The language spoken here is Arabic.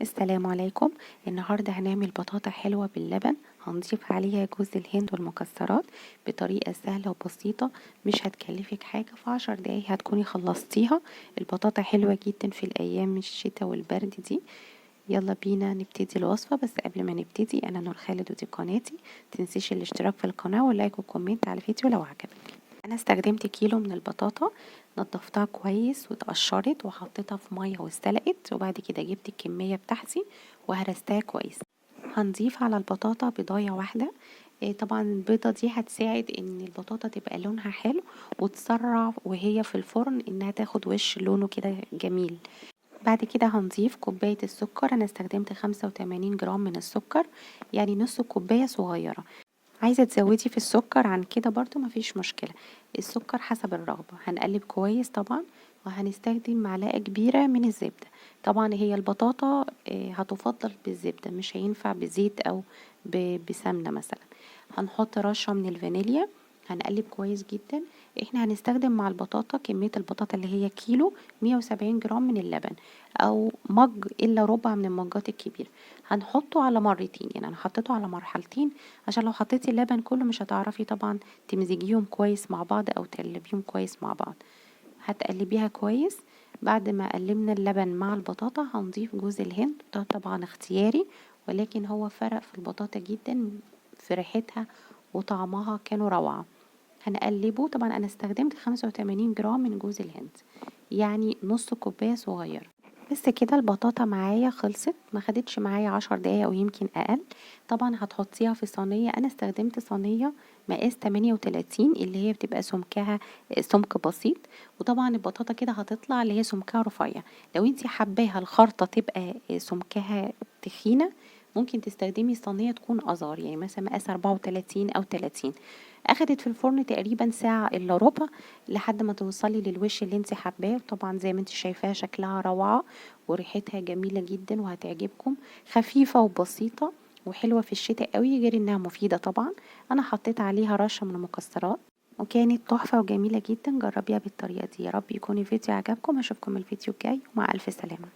السلام عليكم. النهاردة هنعمل بطاطا حلوة باللبن، هنضيف عليها جوز الهند والمكسرات بطريقة سهلة وبسيطة، مش هتكلفك حاجة، في 10 دقايق هتكوني خلصتيها. البطاطا حلوة جدا في الأيام الشتاء والبرد دي. يلا بينا نبتدي الوصفة، بس قبل ما نبتدي أنا نور خالد ودي قناتي، متنسيش الاشتراك في القناة واللايك والكومنت على الفيديو لو عجبك. انا استخدمت كيلو من البطاطا، نضفتها كويس واتقشرت وحطيتها في ميه واستلقت، وبعد كده جبت الكميه بتاعتي وهرستها كويس. هنضيف على البطاطا بيضايه واحده. طبعا البيضه دي هتساعد ان البطاطا تبقى لونها حلو وتسرع وهي في الفرن انها تاخد وش لونه كده جميل. بعد كده هنضيف كوبايه السكر، انا استخدمت 85 جرام من السكر، يعني نص كوبايه صغيره. عايزة تزودي في السكر عن كده برضو مفيش مشكلة، السكر حسب الرغبة. هنقلب كويس طبعا، وهنستخدم معلقة كبيرة من الزبدة. طبعا هي البطاطا هتفضل بالزبدة، مش هينفع بزيت أو بسمنة مثلا. هنحط رشة من الفانيليا، هنقلب كويس جدا. احنا هنستخدم مع البطاطا كمية البطاطا اللي هي كيلو 170 جرام من اللبن، او مج الا ربع من المجات الكبيرة. هنحطه على مرتين، يعني انا حطيته على مرحلتين عشان لو حطيتي اللبن كله مش هتعرفي طبعا تمزجيهم كويس مع بعض او تقلبيهم كويس مع بعض. هتقلبيها كويس. بعد ما قلبنا اللبن مع البطاطا هنضيف جوز الهند، ده طبعا اختياري، ولكن هو فرق في البطاطا جدا، في ريحتها وطعمها كانوا روعة. هنقلبه. طبعا انا استخدمت 85 جرام من جوز الهند، يعني نص كوباية صغيرة. بس كده البطاطا معايا خلصت، ما خدتش معايا 10 دقايق او يمكن اقل. طبعا هتحطيها في صينية، انا استخدمت صينية مقاس 38 اللي هي بتبقى سمكها سمك بسيط. وطبعا البطاطا كده هتطلع اللي هي سمكها رفيع. لو انتي حباها الخرطة تبقى سمكها تخينة، ممكن تستخدمي صينية تكون أصغر، يعني مثلا مقاس 34 أو 30. أخدت في الفرن تقريبا ساعة إلا ربع لحد ما توصلي للوش اللي انت حباه. طبعا زي ما انت شايفاها شكلها روعة وريحتها جميلة جدا وهتعجبكم، خفيفة وبسيطة وحلوة في الشتاء قوي، غير انها مفيدة طبعا. انا حطيت عليها رشة من المكسرات وكانت تحفة وجميلة جدا. جربيها بالطريقة دي. يا رب يكون الفيديو عجبكم، اشوفكم الفيديو الجاي ومع الف سلامة.